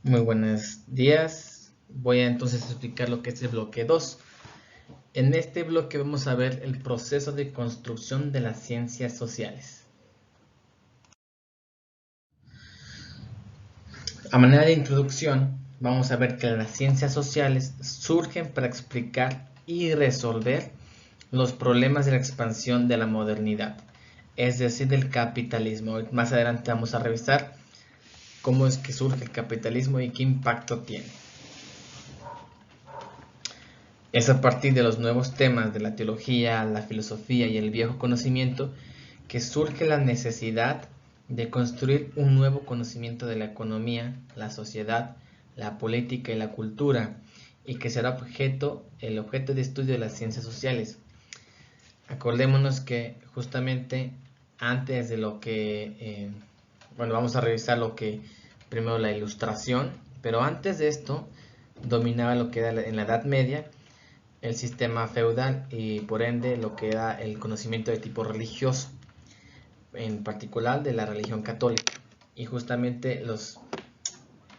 Muy buenos días. Voy a entonces explicar lo que es el bloque 2. En este bloque vamos a ver el proceso de construcción de las ciencias sociales. A manera de introducción, vamos a ver que las ciencias sociales surgen para explicar y resolver los problemas de la expansión de la modernidad, es decir, del capitalismo. Más adelante vamos a revisar cómo es que surge el capitalismo y qué impacto tiene. Es a partir de los nuevos temas de la teología, la filosofía y el viejo conocimiento que surge la necesidad de construir un nuevo conocimiento de la economía, la sociedad, la política y la cultura, y que será el objeto de estudio de las ciencias sociales. Acordémonos que justamente antes de lo que, vamos a revisar lo que primero la ilustración, pero antes de esto dominaba lo que era en la Edad Media el sistema feudal y por ende lo que era el conocimiento de tipo religioso, en particular de la religión católica. Y justamente los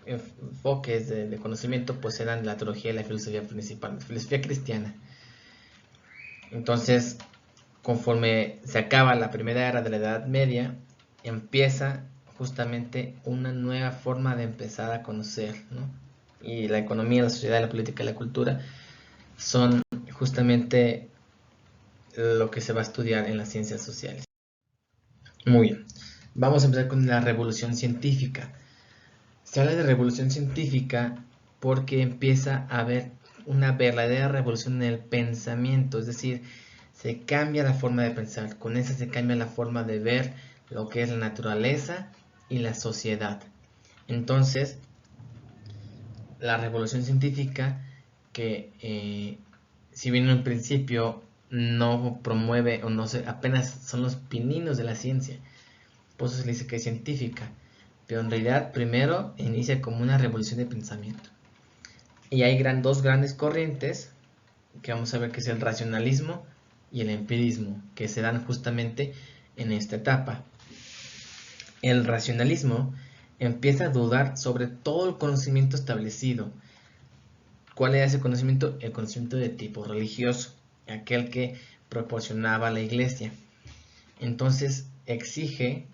enfoques de conocimiento pues eran la teología y la filosofía principal, la filosofía cristiana. Entonces, conforme se acaba la primera era de la Edad Media, empieza justamente una nueva forma de empezar a conocer, ¿no? Y la economía, la sociedad, la política y la cultura son justamente lo que se va a estudiar en las ciencias sociales. Muy bien, vamos a empezar con la revolución científica. Se habla de revolución científica porque empieza a haber una verdadera revolución en el pensamiento, es decir, se cambia la forma de pensar, con eso se cambia la forma de ver lo que es la naturaleza y la sociedad. Entonces, la revolución científica que si bien en un principio no promueve o no sé, apenas son los pininos de la ciencia, por eso se le dice que es científica, pero en realidad primero inicia como una revolución de pensamiento. Y hay dos grandes corrientes que vamos a ver que es el racionalismo y el empirismo, que se dan justamente en esta etapa. El racionalismo empieza a dudar sobre todo el conocimiento establecido. ¿Cuál era ese conocimiento? El conocimiento de tipo religioso, aquel que proporcionaba la iglesia. Entonces exige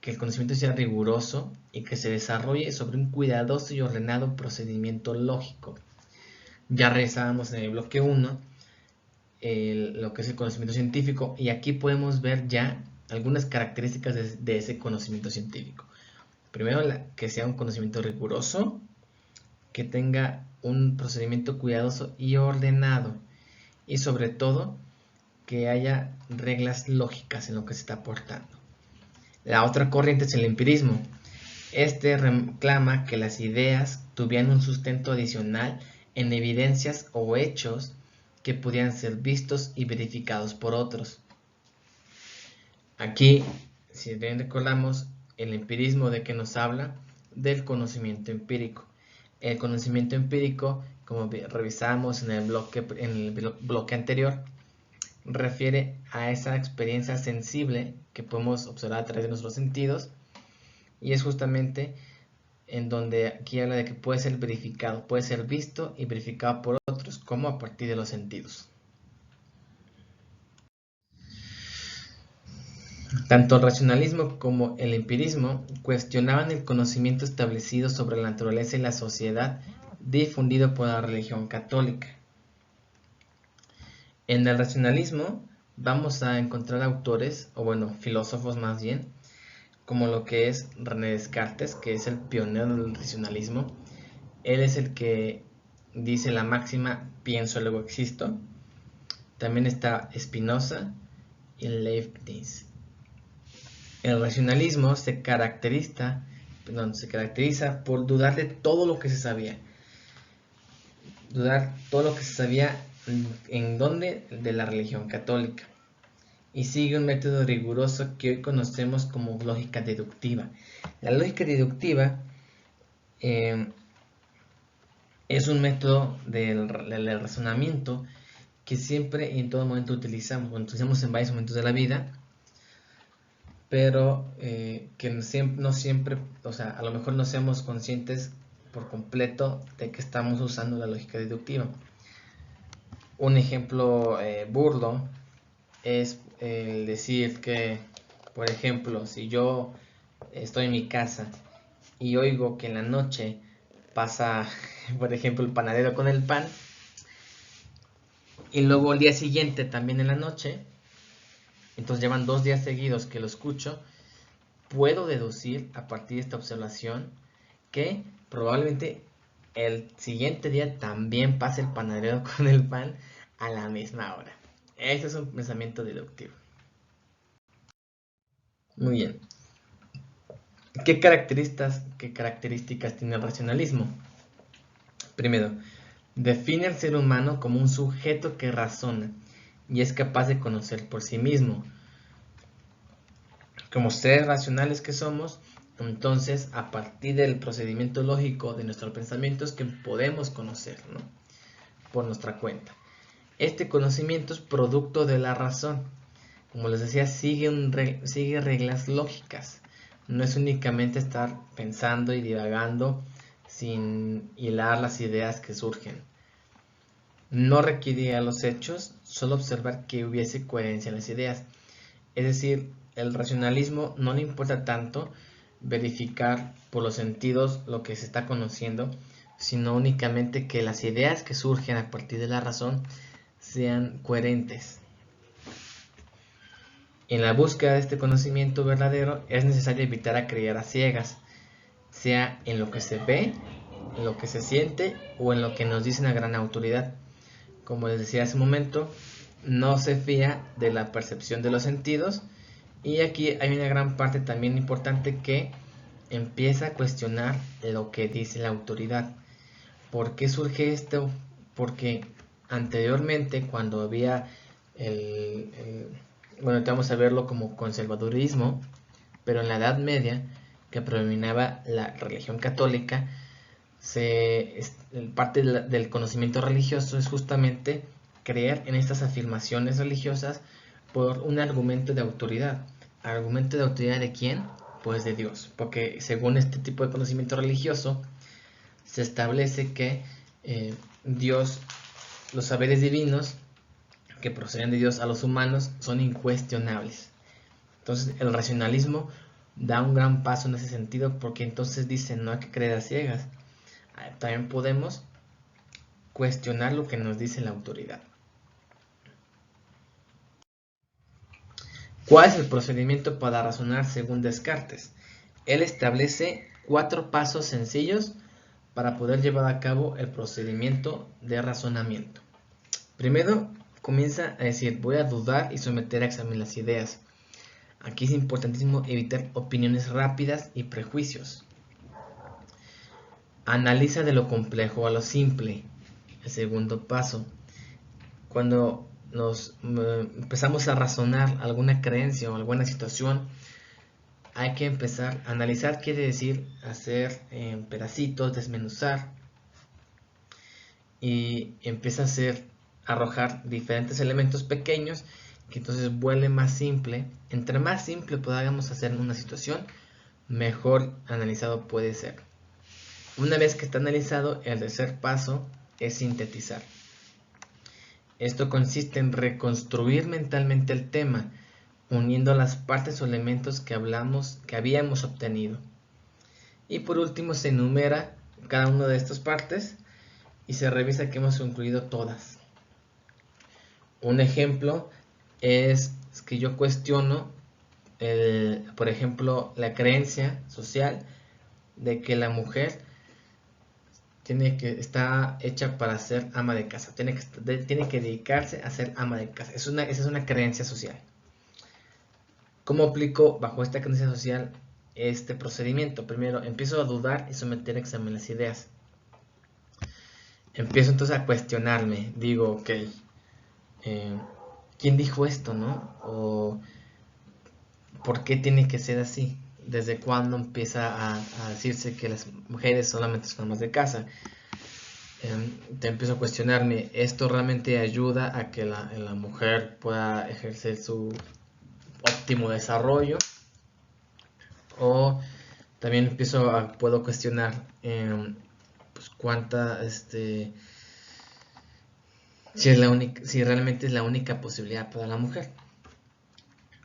que el conocimiento sea riguroso y que se desarrolle sobre un cuidadoso y ordenado procedimiento lógico. Ya revisábamos en el bloque 1 lo que es el conocimiento científico y aquí podemos ver ya algunas características de ese conocimiento científico. Primero, que sea un conocimiento riguroso, que tenga un procedimiento cuidadoso y ordenado y sobre todo que haya reglas lógicas en lo que se está aportando. La otra corriente es el empirismo. Este reclama que las ideas tuvieran un sustento adicional en evidencias o hechos que pudieran ser vistos y verificados por otros. Aquí, si bien recordamos, el empirismo de que nos habla del conocimiento empírico. El conocimiento empírico, como revisamos en el bloque anterior, refiere a esa experiencia sensible que podemos observar a través de nuestros sentidos y es justamente en donde aquí habla de que puede ser verificado, puede ser visto y verificado por otros, como a partir de los sentidos. Tanto el racionalismo como el empirismo cuestionaban el conocimiento establecido sobre la naturaleza y la sociedad difundido por la religión católica. En el racionalismo vamos a encontrar autores, o bueno, filósofos más bien, como lo que es René Descartes, que es el pionero del racionalismo. Él es el que dice la máxima pienso luego existo. También está Spinoza y Leibniz. El racionalismo se caracteriza por dudar de todo lo que se sabía. Dudar todo lo que se sabía en dónde de la religión católica. Y sigue un método riguroso que hoy conocemos como lógica deductiva. La lógica deductiva es un método del razonamiento que siempre y en todo momento utilizamos en varios momentos de la vida, pero que no siempre, o sea, a lo mejor no seamos conscientes por completo de que estamos usando la lógica deductiva. Un ejemplo burdo es decir que, por ejemplo, si yo estoy en mi casa y oigo que en la noche pasa, por ejemplo, el panadero con el pan, y luego el día siguiente también en la noche, entonces llevan 2 días seguidos que lo escucho, puedo deducir a partir de esta observación que probablemente el siguiente día también pase el panadero con el pan a la misma hora. Este es un pensamiento deductivo. Muy bien. ¿Qué características tiene el racionalismo? Primero, define al ser humano como un sujeto que razona y es capaz de conocer por sí mismo. Como seres racionales que somos, entonces a partir del procedimiento lógico de nuestros pensamientos que podemos conocer, ¿no? Por nuestra cuenta. Este conocimiento es producto de la razón. Como les decía, sigue reglas lógicas. No es únicamente estar pensando y divagando sin hilar las ideas que surgen. No requería los hechos, solo observar que hubiese coherencia en las ideas. Es decir, el racionalismo no le importa tanto verificar por los sentidos lo que se está conociendo, sino únicamente que las ideas que surgen a partir de la razón sean coherentes. En la búsqueda de este conocimiento verdadero es necesario evitar a creer a ciegas, sea en lo que se ve, en lo que se siente o en lo que nos dice una gran autoridad. Como les decía hace un momento, no se fía de la percepción de los sentidos, y aquí hay una gran parte también importante que empieza a cuestionar lo que dice la autoridad. ¿Por qué surge esto? Porque anteriormente, cuando había bueno, vamos a verlo como conservadurismo, pero en la Edad Media, que predominaba la religión católica, parte del conocimiento religioso es justamente creer en estas afirmaciones religiosas por un argumento de autoridad. ¿Argumento de autoridad de quién? Pues de Dios, porque según este tipo de conocimiento religioso se establece que Dios, los saberes divinos que proceden de Dios a los humanos son incuestionables. Entonces el racionalismo da un gran paso en ese sentido, porque entonces dice no hay que creer a ciegas. También podemos cuestionar lo que nos dice la autoridad. ¿Cuál es el procedimiento para razonar según Descartes? Él establece 4 pasos sencillos para poder llevar a cabo el procedimiento de razonamiento. Primero, comienza a decir, voy a dudar y someter a examen las ideas. Aquí es importantísimo evitar opiniones rápidas y prejuicios. Analiza de lo complejo a lo simple. El segundo paso, cuando empezamos a razonar alguna creencia o alguna situación, hay que empezar a analizar, quiere decir hacer pedacitos, desmenuzar, y empieza a arrojar diferentes elementos pequeños que entonces vuelve más simple. Entre más simple podamos hacer una situación, mejor analizado puede ser. Una vez que está analizado, el tercer paso es sintetizar. Esto consiste en reconstruir mentalmente el tema, uniendo las partes o elementos que habíamos obtenido. Y por último se enumera cada una de estas partes y se revisa que hemos incluido todas. Un ejemplo es que yo cuestiono, por ejemplo, la creencia social de que la mujer está hecha para ser ama de casa, tiene que dedicarse a ser ama de casa. Esa es una creencia social. ¿Cómo aplico bajo esta creencia social este procedimiento? Primero, empiezo a dudar y someter a examen las ideas. Empiezo entonces a cuestionarme. Digo, ok, ¿quién dijo esto, no? O ¿por qué tiene que ser así? ¿Desde cuándo empieza a decirse que las mujeres solamente son amas de casa? Te empiezo a cuestionarme, ¿esto realmente ayuda a que la mujer pueda ejercer su óptimo desarrollo? O también puedo cuestionar, pues cuánta, si realmente es la única posibilidad para la mujer.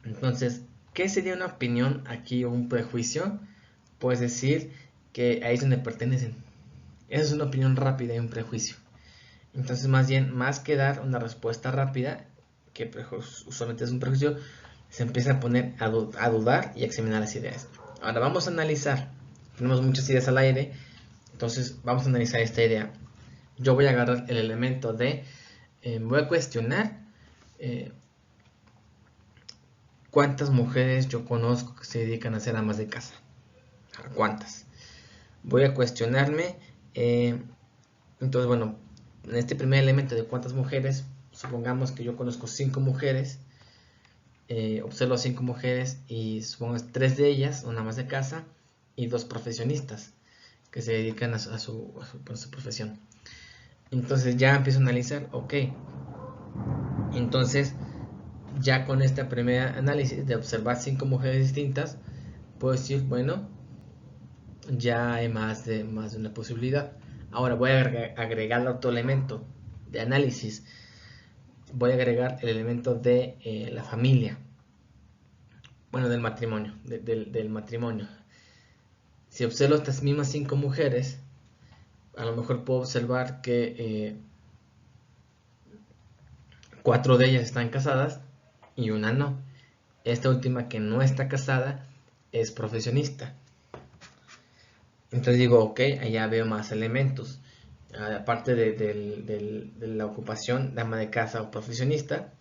Entonces, ¿qué sería una opinión aquí o un prejuicio? Pues decir que ahí es donde pertenecen. Esa es una opinión rápida y un prejuicio. Entonces, más bien, más que dar una respuesta rápida, que usualmente es un prejuicio, se empieza a poner a dudar y a examinar las ideas. Ahora vamos a analizar. Tenemos muchas ideas al aire, entonces vamos a analizar esta idea. Yo voy a agarrar el elemento de, voy a cuestionar cuántas mujeres yo conozco que se dedican a ser amas de casa. ¿Cuántas? Voy a cuestionarme, entonces bueno, en este primer elemento de cuántas mujeres, supongamos que yo conozco 5 mujeres, observo a 5 mujeres y supongo 3 de ellas, una más de casa y 2 profesionistas que se dedican a su profesión. Entonces ya empiezo a analizar, ok, entonces ya con esta primera análisis de observar 5 mujeres distintas, puedo decir, bueno, ya hay más de una posibilidad. Ahora voy a agregar otro elemento de análisis. Voy a agregar el elemento de la familia. Bueno, del matrimonio. Del matrimonio. Si observo estas mismas 5 mujeres, a lo mejor puedo observar que 4 de ellas están casadas y una no. Esta última que no está casada es profesionista. Entonces digo, ok, allá veo más elementos. Aparte de la ocupación de ama de casa o profesionista,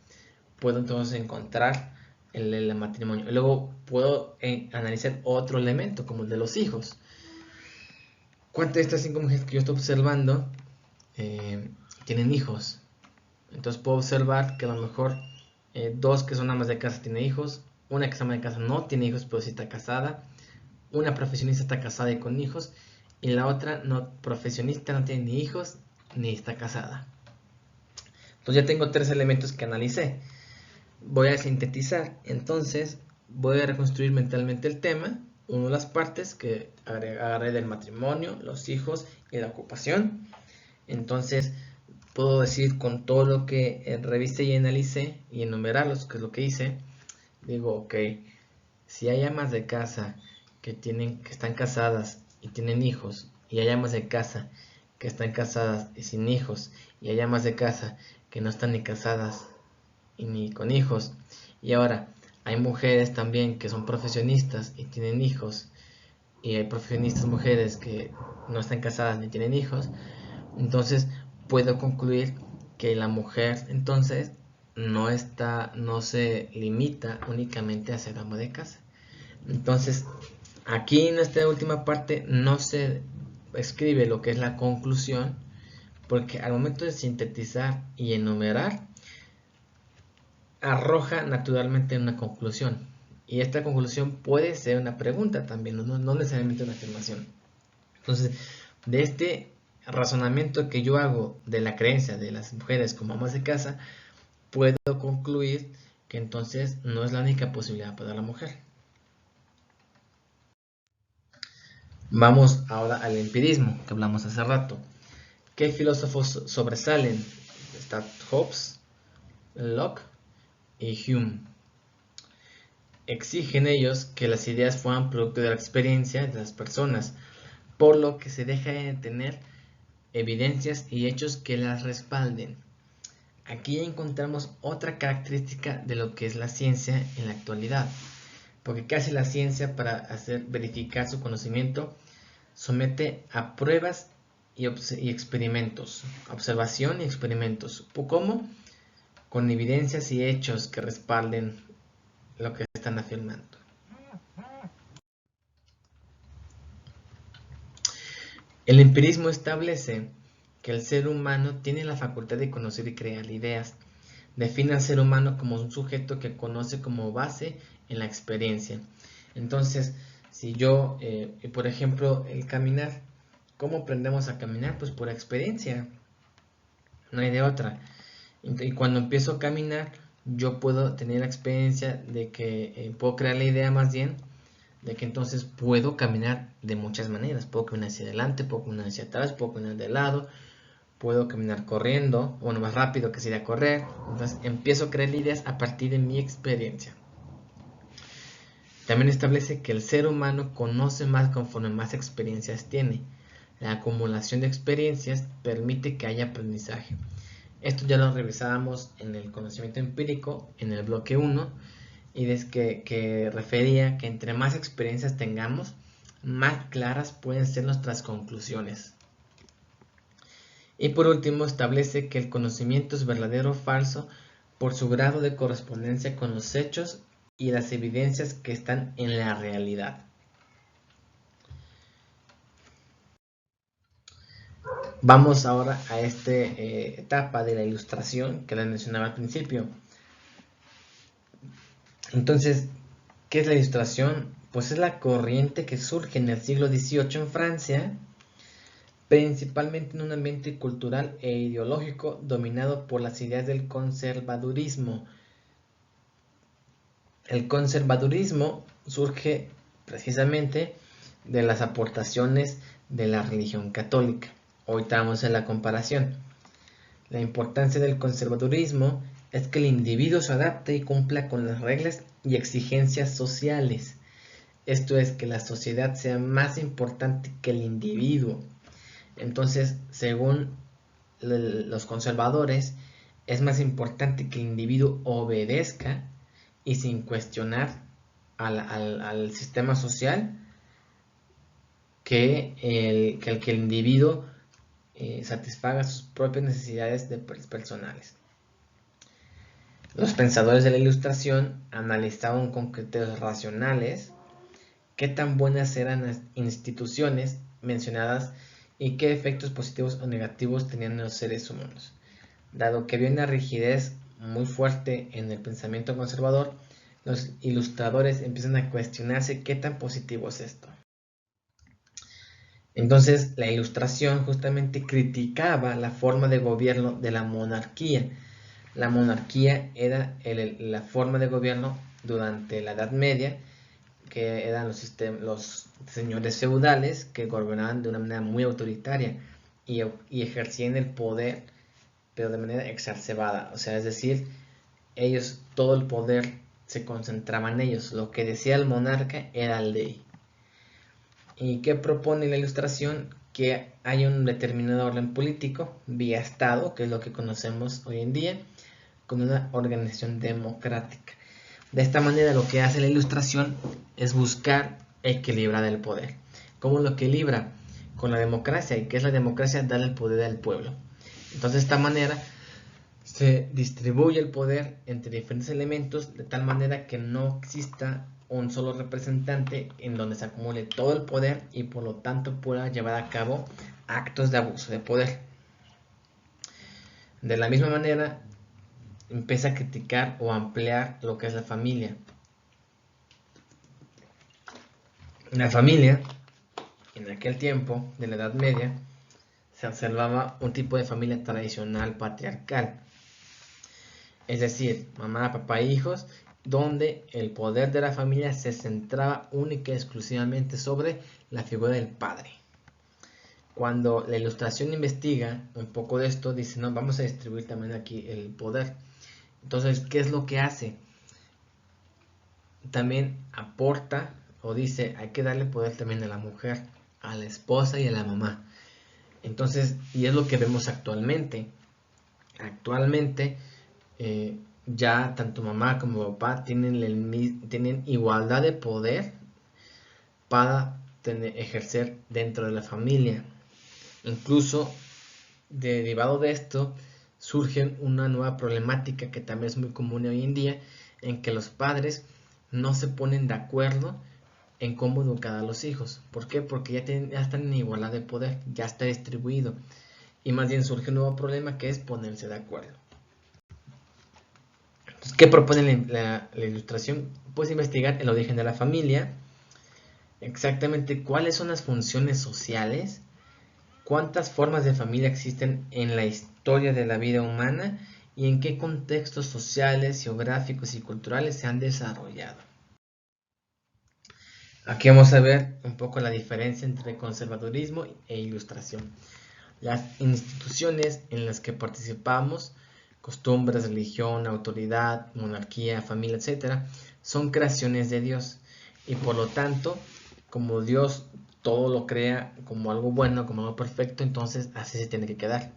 puedo entonces encontrar el matrimonio. Luego puedo analizar otro elemento, como el de los hijos. ¿Cuántas de estas 5 mujeres que yo estoy observando tienen hijos? Entonces puedo observar que a lo mejor 2 que son amas de casa tienen hijos, una que es ama de casa no tiene hijos, pero sí está casada, una profesionista está casada y con hijos, y la otra no profesionista no tiene ni hijos ni está casada. Entonces ya tengo 3 elementos que analicé. Voy a sintetizar, entonces voy a reconstruir mentalmente el tema, una de las partes que agarré del matrimonio, los hijos y la ocupación. Entonces puedo decir con todo lo que revisé y analicé y enumerarlos, que es lo que hice, digo, ok, si hay amas de casa que están casadas y tienen hijos, y hay amas de casa que están casadas y sin hijos, y hay amas de casa que no están ni casadas y ni con hijos, y ahora hay mujeres también que son profesionistas y tienen hijos, y hay profesionistas mujeres que no están casadas ni tienen hijos, entonces puedo concluir que la mujer entonces no se limita únicamente a ser ama de casa. Entonces, aquí en esta última parte no se escribe lo que es la conclusión, porque al momento de sintetizar y enumerar, arroja naturalmente una conclusión. Y esta conclusión puede ser una pregunta también, no necesariamente una afirmación. Entonces, de este razonamiento que yo hago de la creencia de las mujeres como amas de casa, puedo concluir que entonces no es la única posibilidad para la mujer. Vamos ahora al empirismo que hablamos hace rato. ¿Qué filósofos sobresalen? Está Hobbes, Locke y Hume. Exigen ellos que las ideas fueran producto de la experiencia de las personas, por lo que se deja de tener evidencias y hechos que las respalden. Aquí encontramos otra característica de lo que es la ciencia en la actualidad, porque ¿qué hace la ciencia para verificar su conocimiento? Somete a pruebas y experimentos, observación y experimentos. ¿Cómo? Con evidencias y hechos que respalden lo que están afirmando. El empirismo establece que el ser humano tiene la facultad de conocer y crear ideas. Define al ser humano como un sujeto que conoce como base en la experiencia. Entonces, si yo, por ejemplo, el caminar, ¿cómo aprendemos a caminar? Pues por experiencia, no hay de otra. Y cuando empiezo a caminar, yo puedo tener la experiencia de que puedo crear la idea más bien de que entonces puedo caminar de muchas maneras. Puedo caminar hacia adelante, puedo caminar hacia atrás, puedo caminar de lado, puedo caminar corriendo, bueno, más rápido que si ir a correr. Entonces empiezo a crear ideas a partir de mi experiencia. También establece que el ser humano conoce más conforme más experiencias tiene. La acumulación de experiencias permite que haya aprendizaje. Esto ya lo revisábamos en el conocimiento empírico, en el bloque 1, y es que refería que entre más experiencias tengamos, más claras pueden ser nuestras conclusiones. Y por último, establece que el conocimiento es verdadero o falso por su grado de correspondencia con los hechos y las evidencias que están en la realidad. Vamos ahora a esta etapa de la ilustración que les mencionaba al principio. Entonces, ¿qué es la ilustración? Pues es la corriente que surge en el siglo XVIII en Francia, principalmente en un ambiente cultural e ideológico dominado por las ideas del conservadurismo. El conservadurismo surge precisamente de las aportaciones de la religión católica. Hoy estamos en la comparación. La importancia del conservadurismo es que el individuo se adapte y cumpla con las reglas y exigencias sociales. Esto es, que la sociedad sea más importante que el individuo. Entonces, según los conservadores, es más importante que el individuo obedezca y sin cuestionar al sistema social que el individuo satisfaga sus propias necesidades personales. Los pensadores de la Ilustración analizaban con criterios racionales qué tan buenas eran las instituciones mencionadas y qué efectos positivos o negativos tenían en los seres humanos. Dado que había una rigidez muy fuerte en el pensamiento conservador, los ilustradores empiezan a cuestionarse qué tan positivo es esto. Entonces, la Ilustración justamente criticaba la forma de gobierno de la monarquía. La monarquía era la forma de gobierno durante la Edad Media, que eran los señores feudales que gobernaban de una manera muy autoritaria y ejercían el poder, pero de manera exacerbada. O sea, es decir, ellos, todo el poder se concentraba en ellos. Lo que decía el monarca era ley. ¿Y qué propone la Ilustración? Que hay un determinado orden político vía Estado, que es lo que conocemos hoy en día, con una organización democrática. De esta manera, lo que hace la Ilustración es buscar equilibrar el poder. ¿Cómo lo equilibra? Con la democracia. ¿Y qué es la democracia? Darle el poder al pueblo. Entonces, de esta manera se distribuye el poder entre diferentes elementos de tal manera que no exista un solo representante en donde se acumule todo el poder y por lo tanto pueda llevar a cabo actos de abuso de poder. De la misma manera, empieza a criticar o ampliar lo que es la familia. La familia, en aquel tiempo de la Edad Media, se observaba un tipo de familia tradicional patriarcal. Es decir, mamá, papá e hijos, donde el poder de la familia se centraba única y exclusivamente sobre la figura del padre. Cuando la Ilustración investiga un poco de esto, dice, no, vamos a distribuir también aquí el poder. Entonces, ¿qué es lo que hace? También aporta o dice, hay que darle poder también a la mujer, a la esposa y a la mamá. Entonces, y es lo que vemos actualmente. Actualmente, ya tanto mamá como papá tienen igualdad de poder para ejercer dentro de la familia. Incluso, derivado de esto, surge una nueva problemática que también es muy común hoy en día, en que los padres no se ponen de acuerdo en cómo educar a los hijos. ¿Por qué? Porque ya están en igualdad de poder, ya está distribuido. Y más bien surge un nuevo problema que es ponerse de acuerdo. Entonces, ¿qué propone la Ilustración? Pues investigar el origen de la familia, exactamente cuáles son las funciones sociales, cuántas formas de familia existen en la historia de la vida humana y en qué contextos sociales, geográficos y culturales se han desarrollado. Aquí vamos a ver un poco la diferencia entre conservadurismo e ilustración. Las instituciones en las que participamos, costumbres, religión, autoridad, monarquía, familia, etc., son creaciones de Dios. Y por lo tanto, como Dios todo lo crea como algo bueno, como algo perfecto, entonces así se tiene que quedar.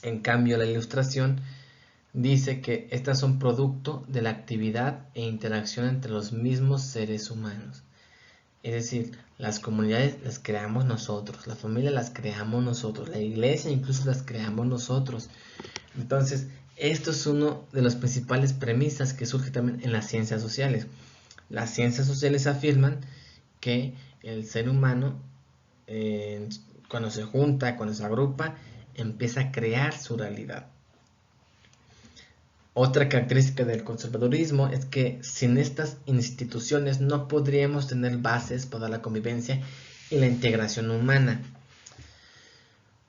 En cambio, la ilustración dice que estas son producto de la actividad e interacción entre los mismos seres humanos. Es decir, las comunidades las creamos nosotros, la familia las creamos nosotros, la iglesia incluso las creamos nosotros. Entonces, esto es uno de las principales premisas que surge también en las ciencias sociales. Las ciencias sociales afirman que el ser humano, cuando se junta, cuando se agrupa, empieza a crear su realidad. Otra característica del conservadurismo es que sin estas instituciones no podríamos tener bases para la convivencia y la integración humana.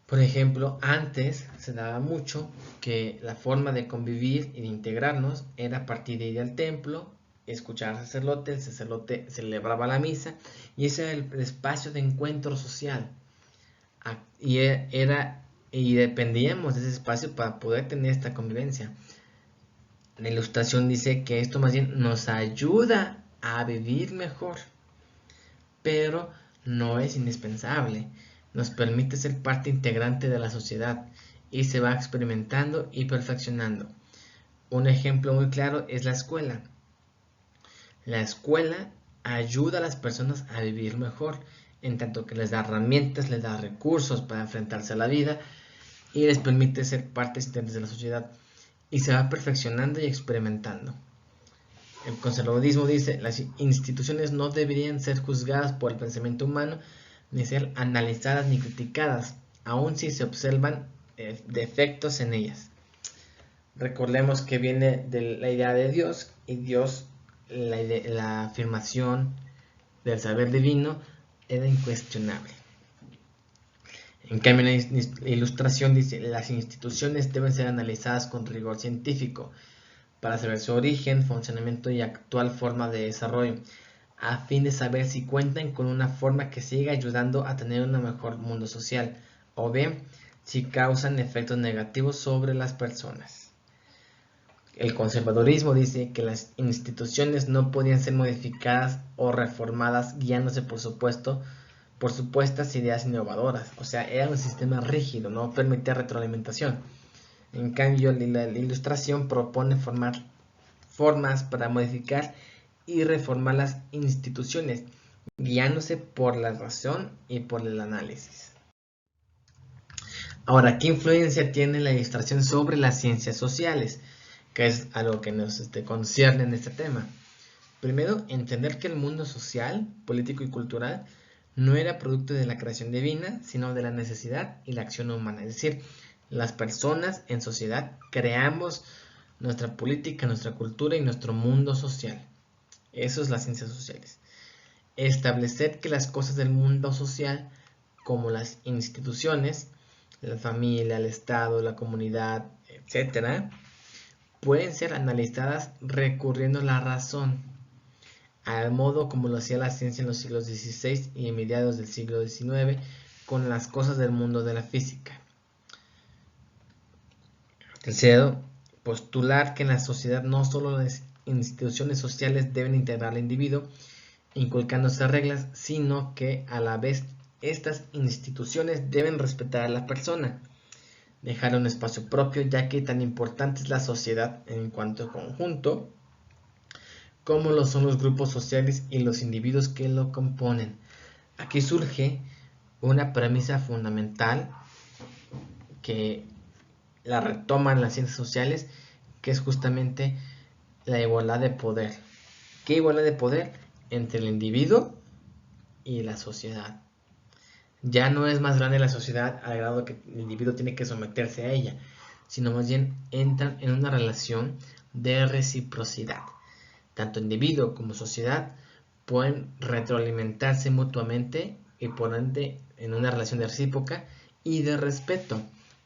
Por ejemplo, antes se daba mucho que la forma de convivir y de integrarnos era a partir de ir al templo, escuchar al sacerdote, el sacerdote celebraba la misa y ese era el espacio de encuentro social. Y dependíamos de ese espacio para poder tener esta convivencia. La ilustración dice que esto más bien nos ayuda a vivir mejor, pero no es indispensable. Nos permite ser parte integrante de la sociedad y se va experimentando y perfeccionando. Un ejemplo muy claro es la escuela. La escuela ayuda a las personas a vivir mejor, en tanto que les da herramientas, les da recursos para enfrentarse a la vida y les permite ser partes integrantes de la sociedad y se va perfeccionando y experimentando. El conservadurismo dice, las instituciones no deberían ser juzgadas por el pensamiento humano, ni ser analizadas ni criticadas, aun si se observan defectos en ellas. Recordemos que viene de la idea de Dios, y Dios, la afirmación del saber divino, era incuestionable. En cambio, la ilustración dice, las instituciones deben ser analizadas con rigor científico, para saber su origen, funcionamiento y actual forma de desarrollo, a fin de saber si cuentan con una forma que siga ayudando a tener un mejor mundo social, o bien si causan efectos negativos sobre las personas. El conservadurismo dice que las instituciones no podían ser modificadas o reformadas guiándose por supuestas ideas innovadoras, o sea, era un sistema rígido, no permitía retroalimentación. En cambio, la ilustración propone formas para modificar y reformar las instituciones, guiándose por la razón y por el análisis. Ahora, ¿qué influencia tiene la ilustración sobre las ciencias sociales? Que es algo que nos concierne en este tema. Primero, entender que el mundo social, político y cultural no era producto de la creación divina, sino de la necesidad y la acción humana. Es decir, las personas en sociedad creamos nuestra política, nuestra cultura y nuestro mundo social. Eso es las ciencias sociales. Establecer que las cosas del mundo social, como las instituciones, la familia, el Estado, la comunidad, etc., pueden ser analizadas recurriendo a la razón, al modo como lo hacía la ciencia en los siglos XVI y mediados del siglo XIX con las cosas del mundo de la física. Tercero, postular que en la sociedad no solo las instituciones sociales deben integrar al individuo, inculcándose reglas, sino que a la vez estas instituciones deben respetar a la persona, dejar un espacio propio, ya que tan importante es la sociedad en cuanto a conjunto, como lo son los grupos sociales y los individuos que lo componen. Aquí surge una premisa fundamental que la retoman las ciencias sociales, que es justamente la igualdad de poder. ¿Qué igualdad de poder? Entre el individuo y la sociedad. Ya no es más grande la sociedad al grado que el individuo tiene que someterse a ella, sino más bien entran en una relación de reciprocidad. Tanto individuo como sociedad pueden retroalimentarse mutuamente y por ende en una relación de recíproca y de respeto.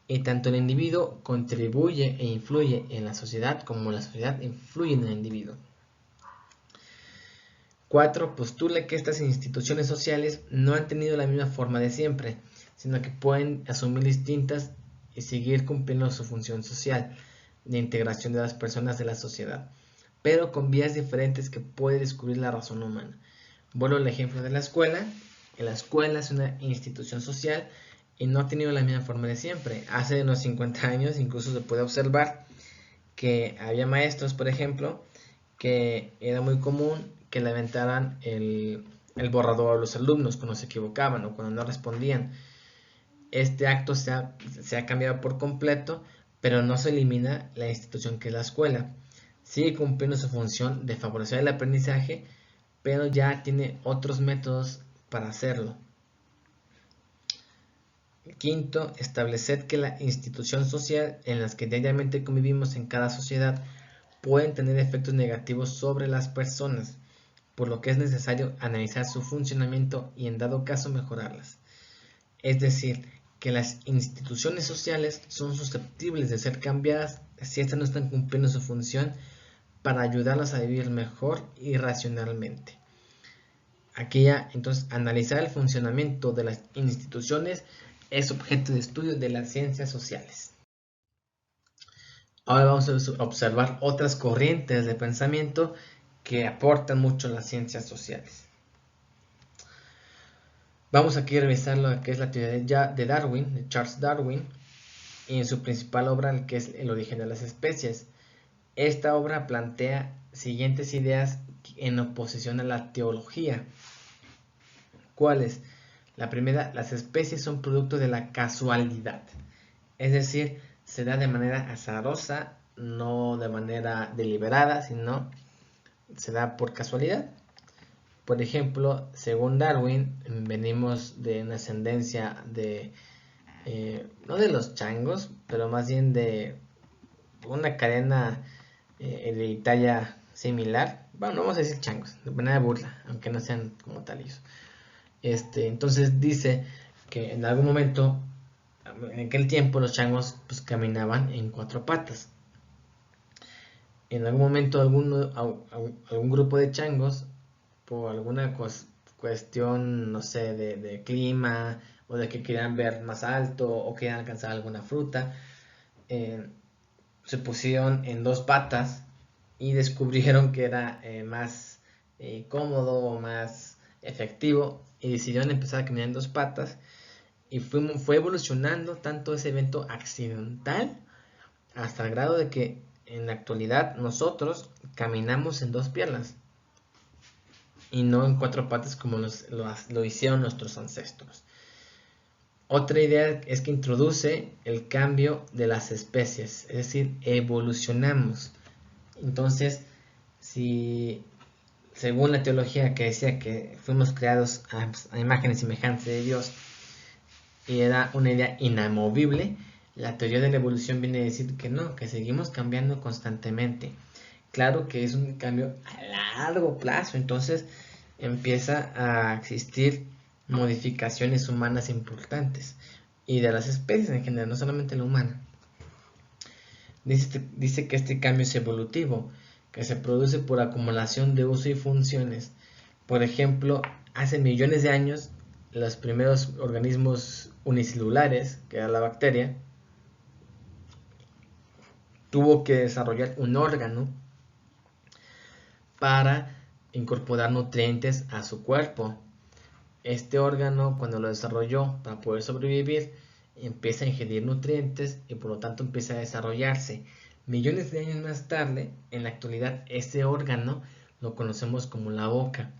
Y tanto el individuo contribuye e influye en la sociedad como la sociedad influye en el individuo. 4. Postula que estas instituciones sociales no han tenido la misma forma de siempre, sino que pueden asumir distintas y seguir cumpliendo su función social de integración de las personas de la sociedad, pero con vías diferentes que puede descubrir la razón humana. Vuelvo al ejemplo de la escuela. La escuela es una institución social y no ha tenido la misma forma de siempre. Hace unos 50 años incluso se puede observar que había maestros, por ejemplo, que era muy común que le aventaran el borrador a los alumnos cuando se equivocaban o cuando no respondían. Este acto se ha cambiado por completo, pero no se elimina la institución que es la escuela. Sigue cumpliendo su función de favorecer el aprendizaje, pero ya tiene otros métodos para hacerlo. Quinto, establecer que la institución social en las que diariamente convivimos en cada sociedad pueden tener efectos negativos sobre las personas, por lo que es necesario analizar su funcionamiento y en dado caso mejorarlas. Es decir, que las instituciones sociales son susceptibles de ser cambiadas si éstas no están cumpliendo su función para ayudarlas a vivir mejor y racionalmente. Aquí ya, entonces, analizar el funcionamiento de las instituciones es objeto de estudio de las ciencias sociales. Ahora vamos a observar otras corrientes de pensamiento que aportan mucho a las ciencias sociales. Vamos aquí a revisar lo que es la teoría de Darwin, de Charles Darwin, y en su principal obra, que es El origen de las especies. Esta obra plantea siguientes ideas en oposición a la teología. ¿Cuáles? La primera, las especies son producto de la casualidad, es decir, se da de manera azarosa, no de manera deliberada, sino se da por casualidad. Por ejemplo, según Darwin, venimos de una ascendencia de, no de los changos, pero más bien de una cadena hereditaria similar. Bueno, no vamos a decir changos, de manera burla, aunque no sean como tal ellos. Entonces dice que en algún momento, en aquel tiempo, los changos pues caminaban en 4 patas. En algún momento algún grupo de changos, por alguna cuestión, no sé, de clima, o de que querían ver más alto, o querían alcanzar alguna fruta, se pusieron en 2 patas y descubrieron que era más cómodo o más efectivo, y decidieron empezar a caminar en 2 patas, y fue evolucionando tanto ese evento accidental hasta el grado de que en la actualidad nosotros caminamos en 2 piernas y no en 4 patas como lo hicieron nuestros ancestros. Otra idea es que introduce el cambio de las especies, es decir, evolucionamos. Entonces, si según la teología que decía que fuimos creados a imagen y semejanza de Dios y era una idea inamovible, la teoría de la evolución viene a decir que no, que seguimos cambiando constantemente. Claro que es un cambio a largo plazo, entonces empieza a existir modificaciones humanas importantes y de las especies en general, no solamente la humana. Dice que este cambio es evolutivo, que se produce por acumulación de uso y funciones. Por ejemplo, hace millones de años, los primeros organismos unicelulares, que era la bacteria, tuvo que desarrollar un órgano para incorporar nutrientes a su cuerpo. Este órgano, cuando lo desarrolló para poder sobrevivir, empieza a ingerir nutrientes y por lo tanto empieza a desarrollarse. Millones de años más tarde, en la actualidad, este órgano lo conocemos como la boca.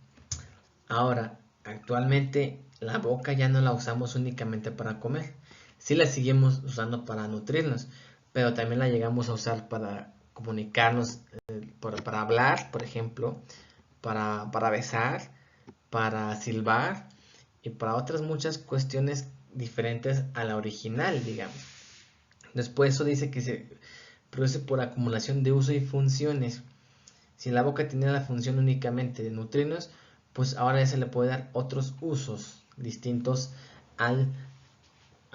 Ahora, actualmente la boca ya no la usamos únicamente para comer. Sí la seguimos usando para nutrirnos, pero también la llegamos a usar para comunicarnos, para hablar, por ejemplo, para besar, para silbar y para otras muchas cuestiones diferentes a la original, digamos. Después eso dice que se produce por acumulación de uso y funciones. Si la boca tenía la función únicamente de nutrirnos, pues ahora ya se le puede dar otros usos distintos a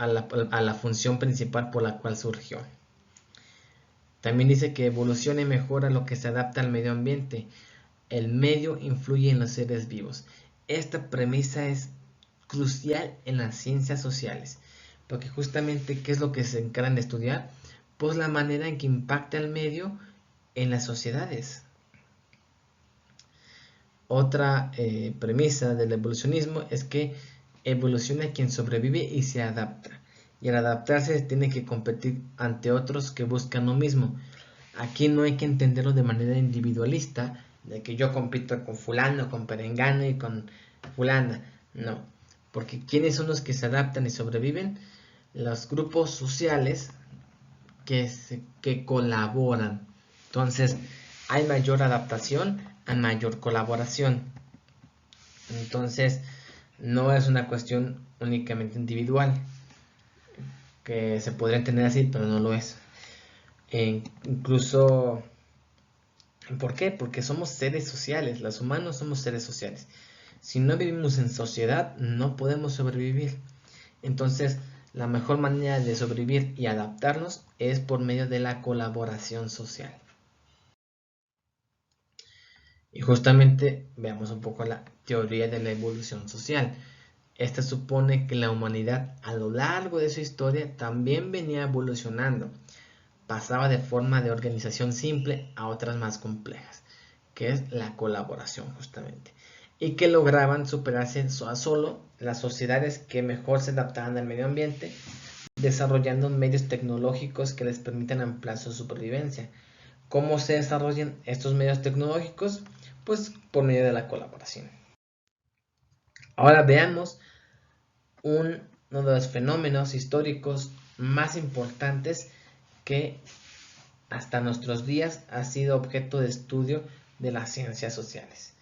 la función principal por la cual surgió. También dice que evoluciona y mejora lo que se adapta al medio ambiente. el medio influye en los seres vivos. Esta premisa es crucial en las ciencias sociales, porque justamente, ¿qué es lo que se encargan de estudiar? Pues la manera en que impacta el medio en las sociedades. Otra premisa del evolucionismo es que evoluciona quien sobrevive y se adapta. Y al adaptarse tiene que competir ante otros que buscan lo mismo. Aquí no hay que entenderlo de manera individualista, de que yo compito con fulano, con perengano y con fulana. No, porque ¿quiénes son los que se adaptan y sobreviven? Los grupos sociales que colaboran. Entonces, hay mayor adaptación a mayor colaboración. Entonces, no es una cuestión únicamente individual, que se podría entender así, pero no lo es. Incluso, ¿por qué? Porque somos seres sociales, los humanos somos seres sociales. Si no vivimos en sociedad, no podemos sobrevivir. Entonces, la mejor manera de sobrevivir y adaptarnos es por medio de la colaboración social. Y justamente veamos un poco la teoría de la evolución social. Esta supone que la humanidad a lo largo de su historia también venía evolucionando. Pasaba de forma de organización simple a otras más complejas, que es la colaboración justamente. Y que lograban superarse a solo las sociedades que mejor se adaptaban al medio ambiente, desarrollando medios tecnológicos que les permitan ampliar su supervivencia. ¿Cómo se desarrollan estos medios tecnológicos? Pues por medio de la colaboración. Ahora veamos uno de los fenómenos históricos más importantes que hasta nuestros días ha sido objeto de estudio de las ciencias sociales.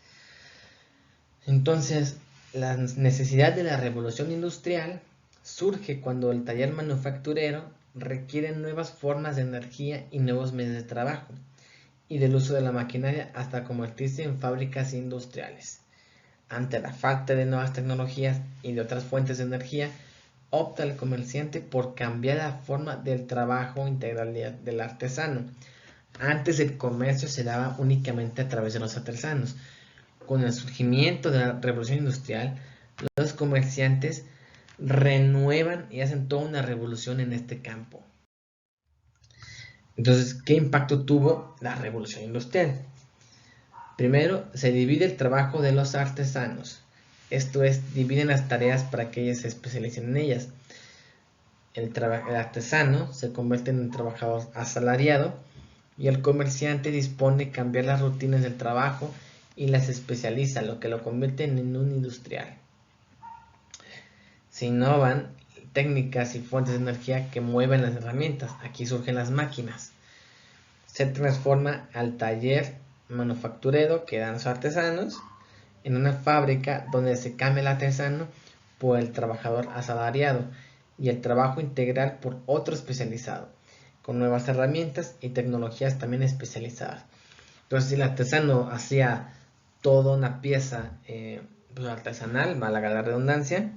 Entonces, la necesidad de la revolución industrial surge cuando el taller manufacturero requiere nuevas formas de energía y nuevos medios de trabajo, y del uso de la maquinaria hasta convertirse en fábricas industriales. Ante la falta de nuevas tecnologías y de otras fuentes de energía, opta el comerciante por cambiar la forma del trabajo integral del artesano. Antes el comercio se daba únicamente a través de los artesanos. Con el surgimiento de la revolución industrial, los comerciantes renuevan y hacen toda una revolución en este campo. Entonces, ¿qué impacto tuvo la revolución industrial? Primero, se divide el trabajo de los artesanos. Esto es, dividen las tareas para que ellos se especialicen en ellas. El artesano se convierte en un trabajador asalariado y el comerciante dispone de cambiar las rutinas del trabajo y las especializa, lo que lo convierte en un industrial. Se innovan técnicas y fuentes de energía que mueven las herramientas. Aquí surgen las máquinas. Se transforma al taller manufacturero que dan los artesanos en una fábrica donde se cambia el artesano por el trabajador asalariado y el trabajo integral por otro especializado, con nuevas herramientas y tecnologías también especializadas. Entonces, si el artesano hacía toda una pieza pues, artesanal, valga la redundancia,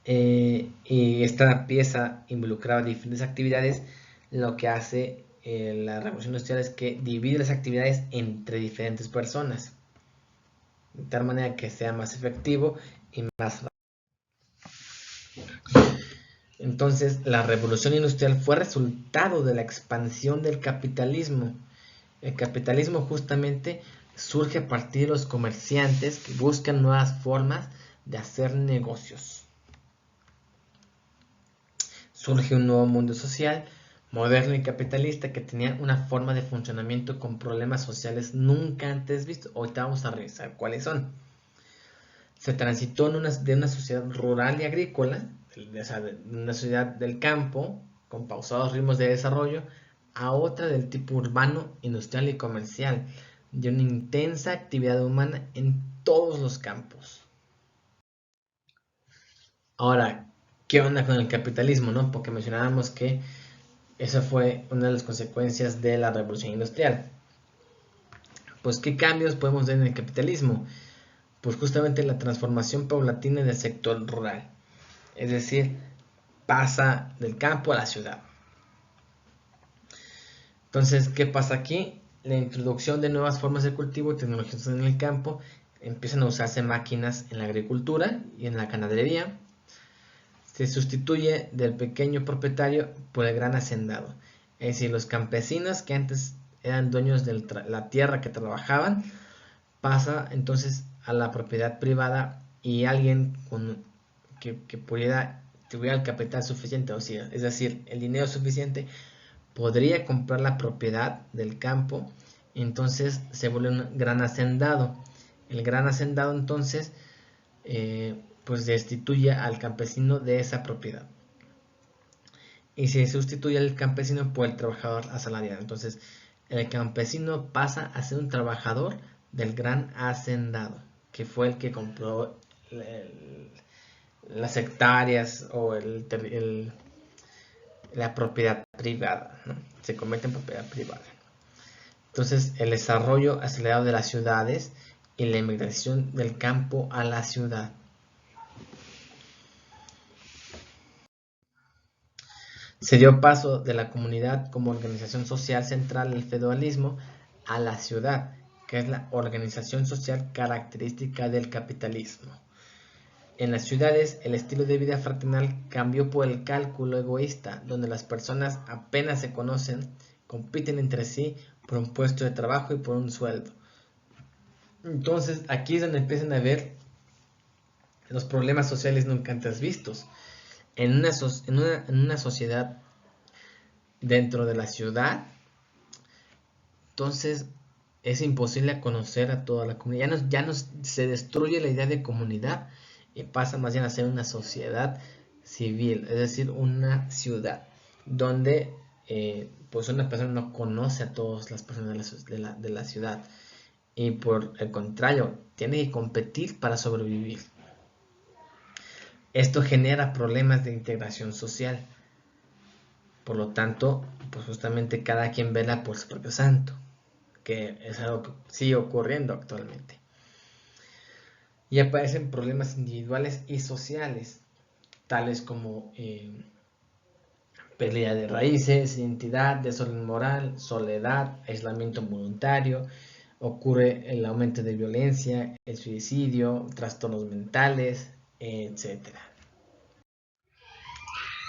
y esta pieza involucraba diferentes actividades, lo que hace la revolución industrial es que divide las actividades entre diferentes personas, de tal manera que sea más efectivo y más rápido. Entonces, la revolución industrial fue resultado de la expansión del capitalismo. El capitalismo justamente surge a partir de los comerciantes que buscan nuevas formas de hacer negocios. Surge un nuevo mundo social, moderno y capitalista, que tenía una forma de funcionamiento con problemas sociales nunca antes vistos. Ahorita vamos a revisar cuáles son. Se transitó de una sociedad rural y agrícola, de una sociedad del campo, con pausados ritmos de desarrollo, a otra del tipo urbano, industrial y comercial, de una intensa actividad humana en todos los campos. Ahora, ¿qué onda con el capitalismo, no? Porque mencionábamos que esa fue una de las consecuencias de la revolución industrial. Pues, ¿qué cambios podemos ver en el capitalismo? Pues justamente la transformación paulatina del sector rural. Es decir, pasa del campo a la ciudad. Entonces, ¿qué pasa aquí? la introducción de nuevas formas de cultivo y tecnologías en el campo, empiezan a usarse máquinas en la agricultura y en la ganadería. Se sustituye del pequeño propietario por el gran hacendado. Es decir, los campesinos que antes eran dueños de la tierra que trabajaban, pasa entonces a la propiedad privada y alguien que tuviera el capital suficiente, o sea, es decir, el dinero suficiente, podría comprar la propiedad del campo, entonces se vuelve un gran hacendado. El gran hacendado entonces pues destituye al campesino de esa propiedad y se sustituye al campesino por el trabajador asalariado. Entonces el campesino pasa a ser un trabajador del gran hacendado, que fue el que compró las hectáreas o la propiedad privada, ¿no? Se convierte en propiedad privada. Entonces el desarrollo acelerado de las ciudades y la inmigración del campo a la ciudad. Se dio paso de la comunidad como organización social central del feudalismo a la ciudad, que es la organización social característica del capitalismo. En las ciudades, el estilo de vida fraternal cambió por el cálculo egoísta, donde las personas apenas se conocen, compiten entre sí por un puesto de trabajo y por un sueldo. Entonces, aquí es donde empiezan a ver los problemas sociales nunca antes vistos. En una sociedad dentro de la ciudad, entonces es imposible conocer a toda la comunidad. Ya no se destruye la idea de comunidad y pasa más bien a ser una sociedad civil, es decir, una ciudad donde pues una persona no conoce a todas las personas de la ciudad y por el contrario tiene que competir para sobrevivir. Esto genera problemas de integración social. Por lo tanto, pues justamente cada quien vela por su propio santo, que es algo que sigue ocurriendo actualmente. Y aparecen problemas individuales y sociales, tales como pérdida de raíces, identidad, desorden moral, soledad, aislamiento voluntario. Ocurre el aumento de violencia, el suicidio, trastornos mentales, etc.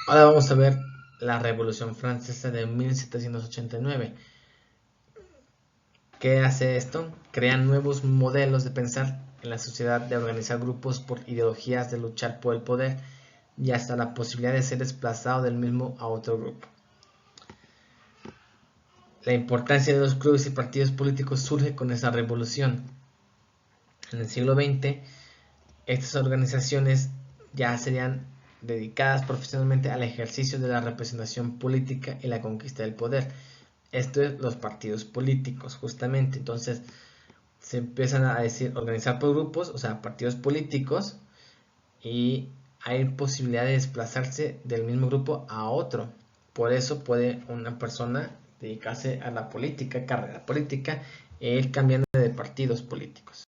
Ahora vamos a ver la Revolución Francesa de 1789. ¿Qué hace esto? Crea nuevos modelos de pensar en la sociedad, de organizar grupos por ideologías, de luchar por el poder y hasta la posibilidad de ser desplazado del mismo a otro grupo. La importancia de los clubes y partidos políticos surge con esa revolución. En el siglo XX, estas organizaciones ya serían dedicadas profesionalmente al ejercicio de la representación política y la conquista del poder. Esto es los partidos políticos, justamente. Entonces, se empiezan a decir organizar por grupos, o sea, partidos políticos, y hay posibilidad de desplazarse del mismo grupo a otro. Por eso puede una persona dedicarse a la política, carrera política, e ir cambiando de partidos políticos.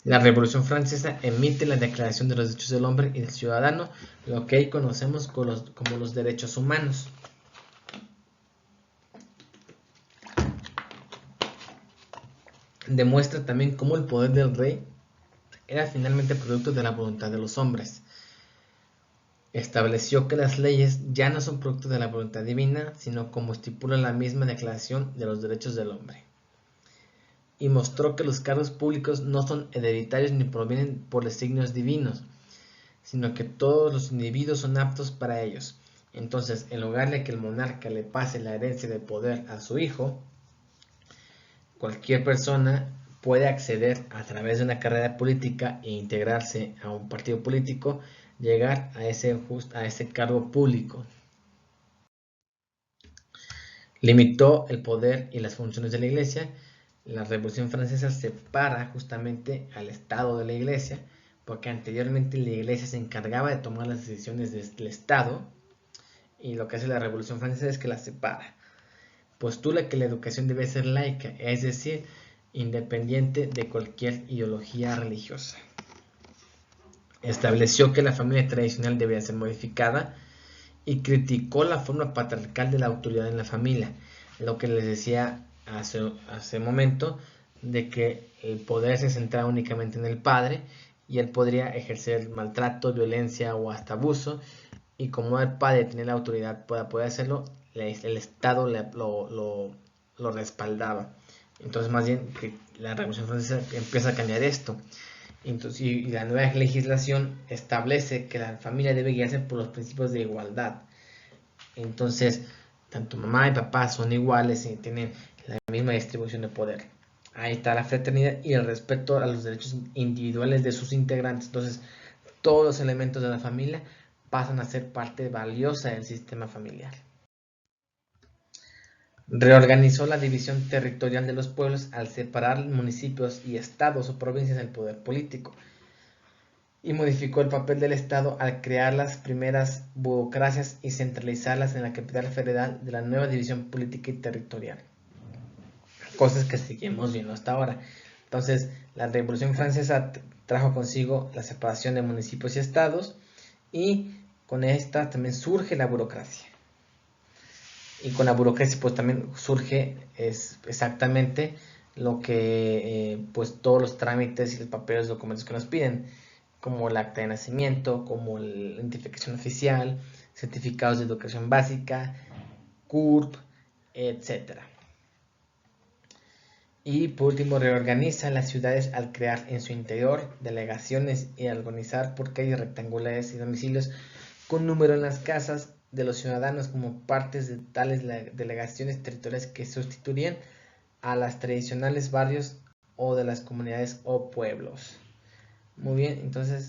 La Revolución Francesa emite la Declaración de los Derechos del Hombre y del Ciudadano, lo que hoy conocemos como los derechos humanos. Demuestra también cómo el poder del rey era finalmente producto de la voluntad de los hombres. Estableció que las leyes ya no son producto de la voluntad divina, sino como estipula la misma Declaración de los Derechos del Hombre. Y mostró que los cargos públicos no son hereditarios ni provienen por designios divinos, sino que todos los individuos son aptos para ellos. Entonces, en lugar de que el monarca le pase la herencia de poder a su hijo, cualquier persona puede acceder a través de una carrera política e integrarse a un partido político, llegar a ese cargo público. Limitó el poder y las funciones de la Iglesia. La Revolución Francesa separa justamente al Estado de la Iglesia, porque anteriormente la Iglesia se encargaba de tomar las decisiones del Estado, y lo que hace la Revolución Francesa es que la separa. Postula que la educación debe ser laica, es decir, independiente de cualquier ideología religiosa. Estableció que la familia tradicional debía ser modificada y criticó la forma patriarcal de la autoridad en la familia. lo que les decía hace momento, de que el poder se centra únicamente en el padre y él podría ejercer maltrato, violencia o hasta abuso, y como el padre tiene la autoridad para poder hacerlo, el Estado lo respaldaba. Entonces, más bien, que la Revolución Francesa empieza a cambiar esto. Entonces, y la nueva legislación establece que la familia debe guiarse por los principios de igualdad. Entonces, tanto mamá y papá son iguales y tienen la misma distribución de poder. Ahí está la fraternidad y el respeto a los derechos individuales de sus integrantes. Entonces, todos los elementos de la familia pasan a ser parte valiosa del sistema familiar. Reorganizó la división territorial de los pueblos al separar municipios y estados o provincias del poder político, y modificó el papel del Estado al crear las primeras burocracias y centralizarlas en la capital federal de la nueva división política y territorial. Cosas que seguimos viendo hasta ahora. Entonces, la Revolución Francesa trajo consigo la separación de municipios y estados, y con esta también surge la burocracia. Y con la burocracia pues también surge exactamente lo que pues todos los trámites y los papeles, documentos que nos piden, como el acta de nacimiento, como la identificación oficial, certificados de educación básica, CURP, etc. Y por último, reorganiza las ciudades al crear en su interior delegaciones y al organizar por calles rectangulares y domicilios con número en las casas de los ciudadanos como partes de tales delegaciones territoriales que sustituirían a las tradicionales barrios o de las comunidades o pueblos. Muy bien, entonces